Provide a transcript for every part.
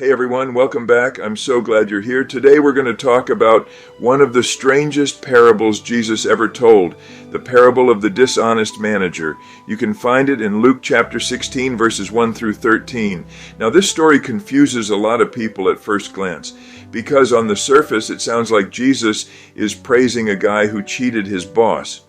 Hey everyone, welcome back. I'm so glad you're here. Today we're going to talk about one of the strangest parables Jesus ever told, the parable of the dishonest manager. You can find it in Luke chapter 16, verses 1 through 13. Now this story confuses a lot of people at first glance, because on the surface it sounds like Jesus is praising a guy who cheated his boss.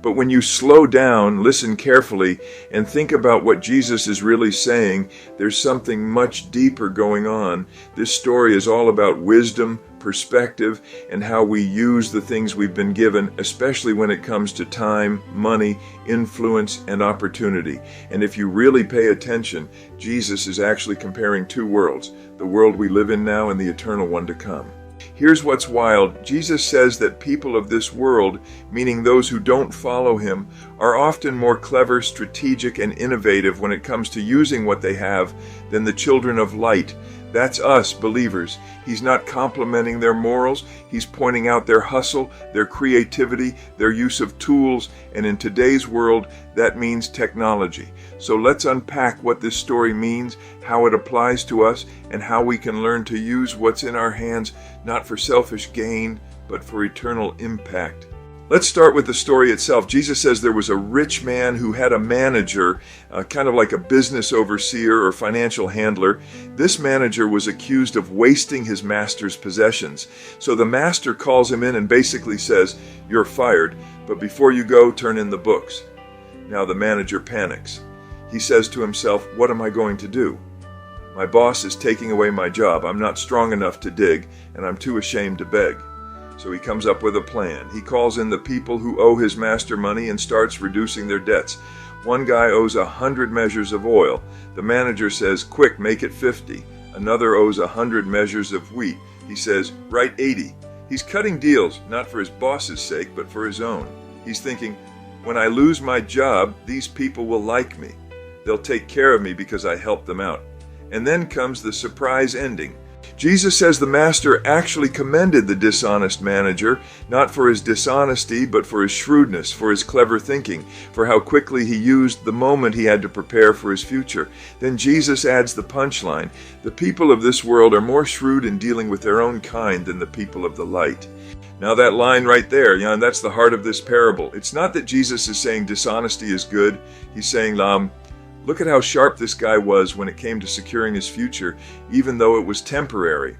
But when you slow down, listen carefully, and think about what Jesus is really saying, there's something much deeper going on. This story is all about wisdom, perspective, and how we use the things we've been given, especially when it comes to time, money, influence, and opportunity. And if you really pay attention, Jesus is actually comparing two worlds, the world we live in now and the eternal one to come. Here's what's wild. Jesus says that people of this world, meaning those who don't follow him, are often more clever, strategic, and innovative when it comes to using what they have than the children of light. That's us, believers. He's not complimenting their morals. He's pointing out their hustle, their creativity, their use of tools, and in today's world, that means technology. So let's unpack what this story means, how it applies to us, and how we can learn to use what's in our hands, not for selfish gain, but for eternal impact. Let's start with the story itself. Jesus says there was a rich man who had a manager, kind of like a business overseer or financial handler. This manager was accused of wasting his master's possessions. So the master calls him in and basically says, "You're fired, but before you go, turn in the books." Now the manager panics. He says to himself, "What am I going to do? My boss is taking away my job. I'm not strong enough to dig, and I'm too ashamed to beg." So he comes up with a plan. He calls in the people who owe his master money and starts reducing their debts. One guy owes 100 measures of oil. The manager says, "Quick, make it 50. Another owes 100 measures of wheat. He says, "Write 80. He's cutting deals, not for his boss's sake, but for his own. He's thinking, when I lose my job, these people will like me. They'll take care of me because I helped them out. And then comes the surprise ending. Jesus says the master actually commended the dishonest manager, not for his dishonesty, but for his shrewdness, for his clever thinking, for how quickly he used the moment he had to prepare for his future. Then Jesus adds the punchline. The people of this world are more shrewd in dealing with their own kind than the people of the light. Now that line right there, that's the heart of this parable. It's not that Jesus is saying dishonesty is good. He's saying, look at how sharp this guy was when it came to securing his future, even though it was temporary.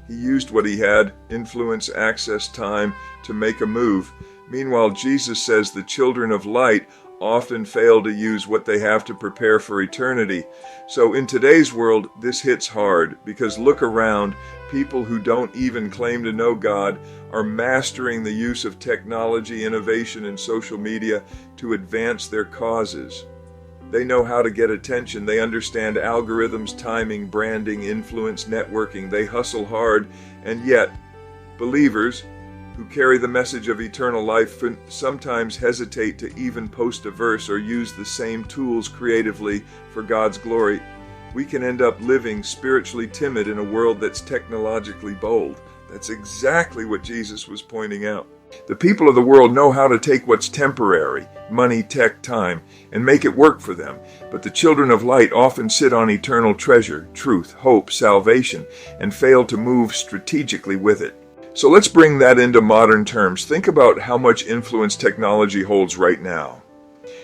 He used what he had, influence, access, time, to make a move. Meanwhile, Jesus says the children of light often fail to use what they have to prepare for eternity. So in today's world, this hits hard, because look around, people who don't even claim to know God are mastering the use of technology, innovation, and social media to advance their causes. They know how to get attention. They understand algorithms, timing, branding, influence, networking. They hustle hard, and yet, believers who carry the message of eternal life sometimes hesitate to even post a verse or use the same tools creatively for God's glory. We can end up living spiritually timid in a world that's technologically bold. That's exactly what Jesus was pointing out. The people of the world know how to take what's temporary, money, tech, time, and make it work for them. But the children of light often sit on eternal treasure, truth, hope, salvation, and fail to move strategically with it. So let's bring that into modern terms. Think about how much influence technology holds right now.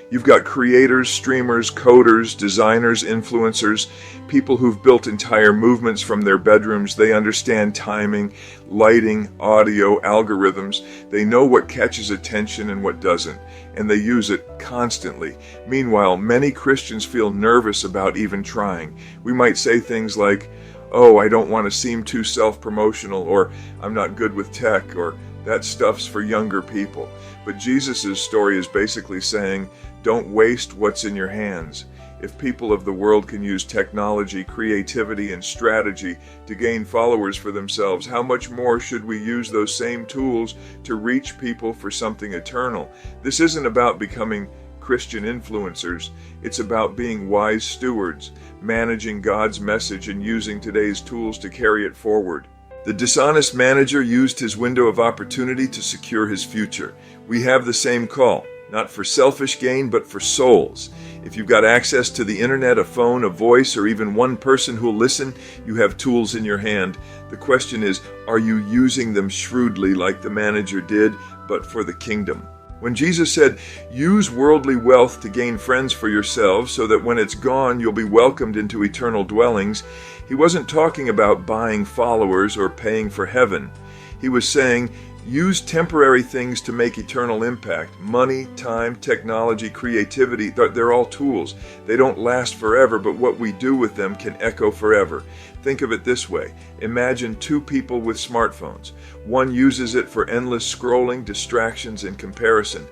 You've got creators, streamers, coders, designers, influencers, people who've built entire movements from their bedrooms. They understand timing, lighting, audio, algorithms. They know what catches attention and what doesn't, and they use it constantly. Meanwhile, many Christians feel nervous about even trying. We might say things like, "Oh, I don't want to seem too self-promotional," or "I'm not good with tech," or "that stuff's for younger people." But Jesus' story is basically saying, don't waste what's in your hands. If people of the world can use technology, creativity, and strategy to gain followers for themselves, how much more should we use those same tools to reach people for something eternal? This isn't about becoming Christian influencers. It's about being wise stewards, managing God's message and using today's tools to carry it forward. The dishonest manager used his window of opportunity to secure his future. We have the same call, not for selfish gain, but for souls. If you've got access to the internet, a phone, a voice, or even one person who'll listen, you have tools in your hand. The question is, are you using them shrewdly like the manager did, but for the kingdom? When Jesus said, use worldly wealth to gain friends for yourselves so that when it's gone, you'll be welcomed into eternal dwellings, he wasn't talking about buying followers or paying for heaven. He was saying, use temporary things to make eternal impact. Money, time, technology, creativity, they're all tools. They don't last forever, but what we do with them can echo forever. Think of it this way. Imagine two people with smartphones. One uses it for endless scrolling, distractions, and comparison.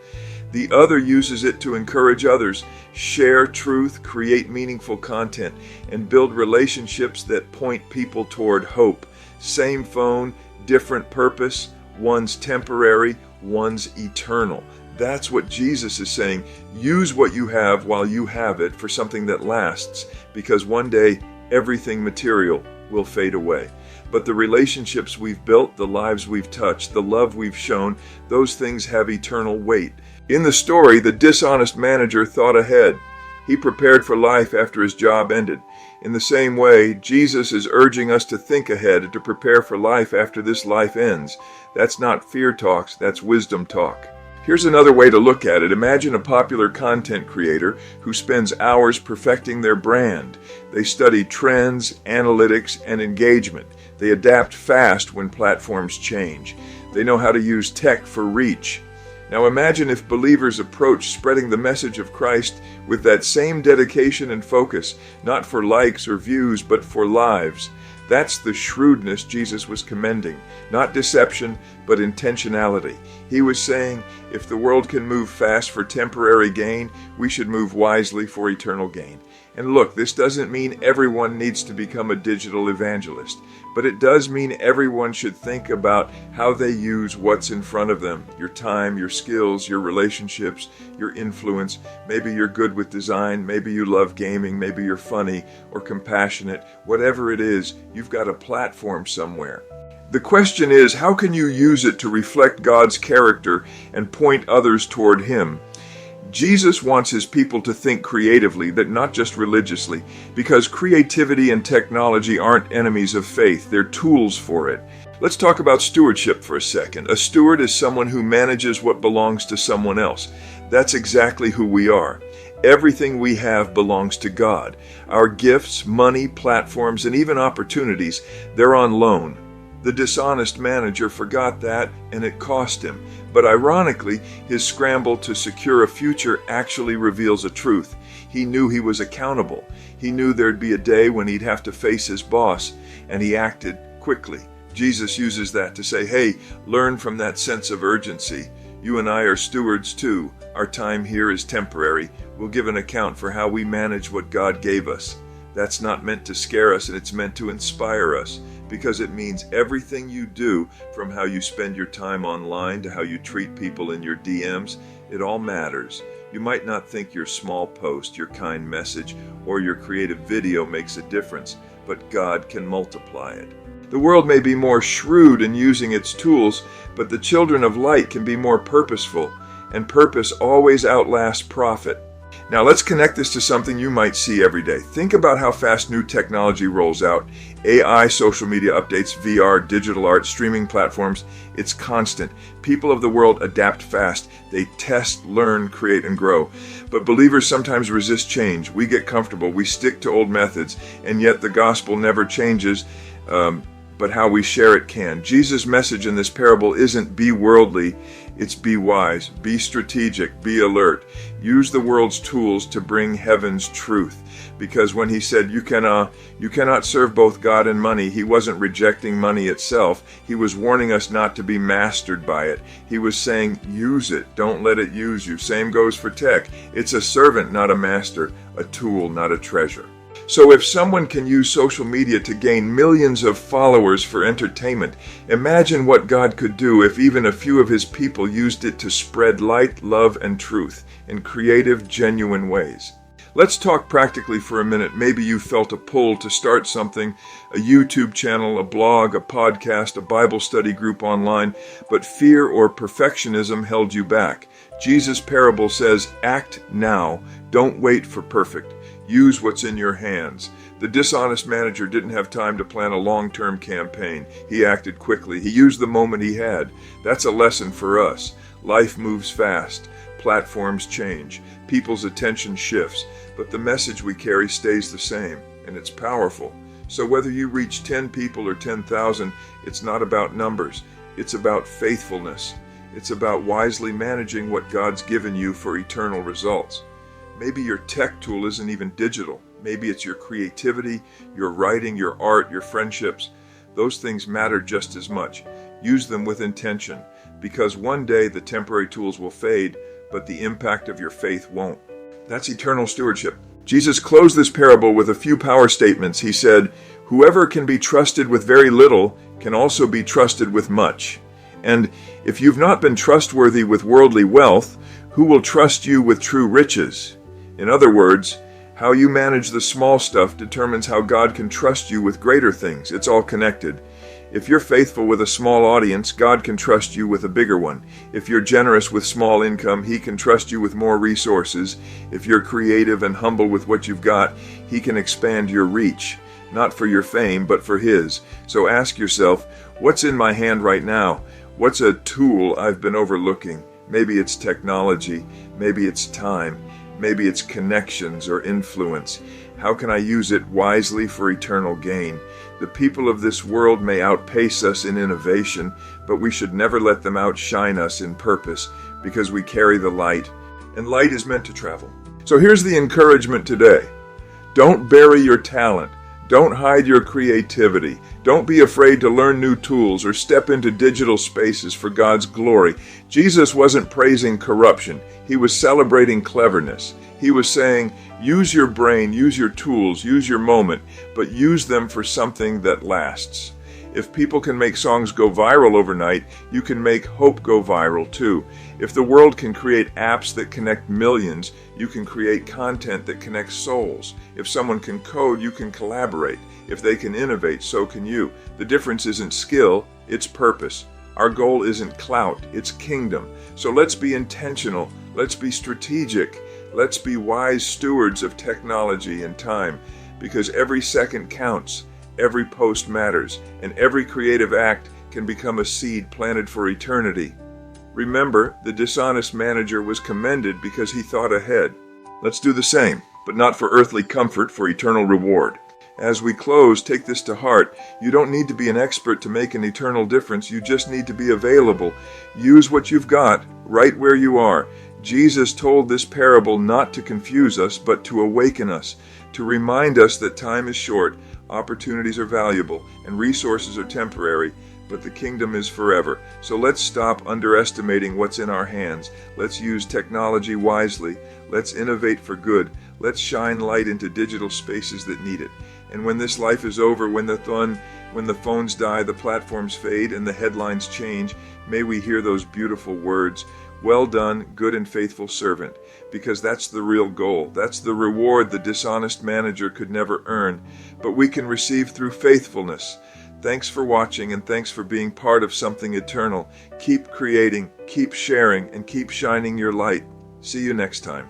The other uses it to encourage others, share truth, create meaningful content, and build relationships that point people toward hope. Same phone, different purpose. One's temporary, one's eternal. That's what Jesus is saying. Use what you have while you have it for something that lasts, because one day everything material will fade away. But the relationships we've built, the lives we've touched, the love we've shown, those things have eternal weight. In the story, the dishonest manager thought ahead. He prepared for life after his job ended. In the same way, Jesus is urging us to think ahead and to prepare for life after this life ends. That's not fear talks, that's wisdom talk. Here's another way to look at it. Imagine a popular content creator who spends hours perfecting their brand. They study trends, analytics, and engagement. They adapt fast when platforms change. They know how to use tech for reach. Now imagine if believers approach spreading the message of Christ with that same dedication and focus, not for likes or views, but for lives. That's the shrewdness Jesus was commending, not deception, but intentionality. He was saying, if the world can move fast for temporary gain, we should move wisely for eternal gain. And look, this doesn't mean everyone needs to become a digital evangelist, but it does mean everyone should think about how they use what's in front of them. Your time, your skills, your relationships, your influence. Maybe you're good with design, maybe you love gaming, maybe you're funny or compassionate. Whatever it is, you've got a platform somewhere. The question is, how can you use it to reflect God's character and point others toward Him? Jesus wants his people to think creatively, that not just religiously, because creativity and technology aren't enemies of faith, they're tools for it. Let's talk about stewardship for a second. A steward is someone who manages what belongs to someone else. That's exactly who we are. Everything we have belongs to God. Our gifts, money, platforms, and even opportunities, they're on loan. The dishonest manager forgot that, and it cost him. But ironically, his scramble to secure a future actually reveals a truth. He knew he was accountable. He knew there'd be a day when he'd have to face his boss, and he acted quickly. Jesus uses that to say, hey, learn from that sense of urgency. You and I are stewards too. Our time here is temporary. We'll give an account for how we manage what God gave us. That's not meant to scare us, and it's meant to inspire us, because it means everything you do, from how you spend your time online to how you treat people in your DMs, it all matters. You might not think your small post, your kind message, or your creative video makes a difference, but God can multiply it. The world may be more shrewd in using its tools, but the children of light can be more purposeful, and purpose always outlasts profit. Now let's connect this to something you might see every day. Think about how fast new technology rolls out. AI, social media updates, VR, digital art, streaming platforms. It's constant. People of the world adapt fast. They test, learn, create, and grow. But believers sometimes resist change. We get comfortable. We stick to old methods. And yet the gospel never changes, but how we share it can. Jesus' message in this parable isn't be worldly. It's be wise, be strategic, be alert. Use the world's tools to bring heaven's truth. Because when he said you cannot serve both God and money, he wasn't rejecting money itself. He was warning us not to be mastered by it. He was saying use it, don't let it use you. Same goes for tech. It's a servant, not a master, a tool, not a treasure. So if someone can use social media to gain millions of followers for entertainment, imagine what God could do if even a few of his people used it to spread light, love, and truth in creative, genuine ways. Let's talk practically for a minute. Maybe you felt a pull to start something, a YouTube channel, a blog, a podcast, a Bible study group online, but fear or perfectionism held you back. Jesus' parable says, act now. Don't wait for perfect. Use what's in your hands. The dishonest manager didn't have time to plan a long-term campaign. He acted quickly. He used the moment he had. That's a lesson for us. Life moves fast. Platforms change. People's attention shifts. But the message we carry stays the same, and it's powerful. So whether you reach 10 people or 10,000, it's not about numbers. It's about faithfulness. It's about wisely managing what God's given you for eternal results. Maybe your tech tool isn't even digital. Maybe it's your creativity, your writing, your art, your friendships. Those things matter just as much. Use them with intention, because one day the temporary tools will fade, but the impact of your faith won't. That's eternal stewardship. Jesus closed this parable with a few power statements. He said, "Whoever can be trusted with very little can also be trusted with much. And if you've not been trustworthy with worldly wealth, who will trust you with true riches?" In other words, how you manage the small stuff determines how God can trust you with greater things. It's all connected. If you're faithful with a small audience, God can trust you with a bigger one. If you're generous with small income, He can trust you with more resources. If you're creative and humble with what you've got, He can expand your reach, not for your fame, but for His. So ask yourself, what's in my hand right now? What's a tool I've been overlooking? Maybe it's technology, maybe it's time, maybe it's connections or influence. How can I use it wisely for eternal gain? The people of this world may outpace us in innovation, but we should never let them outshine us in purpose, because we carry the light, and light is meant to travel. So here's the encouragement today. Don't bury your talent. Don't hide your creativity. Don't be afraid to learn new tools or step into digital spaces for God's glory. Jesus wasn't praising corruption. He was celebrating cleverness. He was saying, use your brain, use your tools, use your moment, but use them for something that lasts. If people can make songs go viral overnight, you can make hope go viral too. If the world can create apps that connect millions, you can create content that connects souls. If someone can code, you can collaborate. If they can innovate, so can you. The difference isn't skill, it's purpose. Our goal isn't clout, it's kingdom. So let's be intentional, let's be strategic, let's be wise stewards of technology and time, because every second counts. Every post matters, and every creative act can become a seed planted for eternity. Remember, the dishonest manager was commended because he thought ahead. Let's do the same, but not for earthly comfort, for eternal reward. As we close, take this to heart. You don't need to be an expert to make an eternal difference. You just need to be available. Use what you've got right where you are. Jesus told this parable not to confuse us, but to awaken us, to remind us that time is short, opportunities are valuable, and resources are temporary, but the kingdom is forever. So let's stop underestimating what's in our hands. Let's use technology wisely. Let's innovate for good. Let's shine light into digital spaces that need it. And when this life is over, when the phones die, the platforms fade, and the headlines change, may we hear those beautiful words, "Well done, good and faithful servant," because that's the real goal. That's the reward the dishonest manager could never earn, but we can receive through faithfulness. Thanks for watching, and thanks for being part of something eternal. Keep creating, keep sharing, and keep shining your light. See you next time.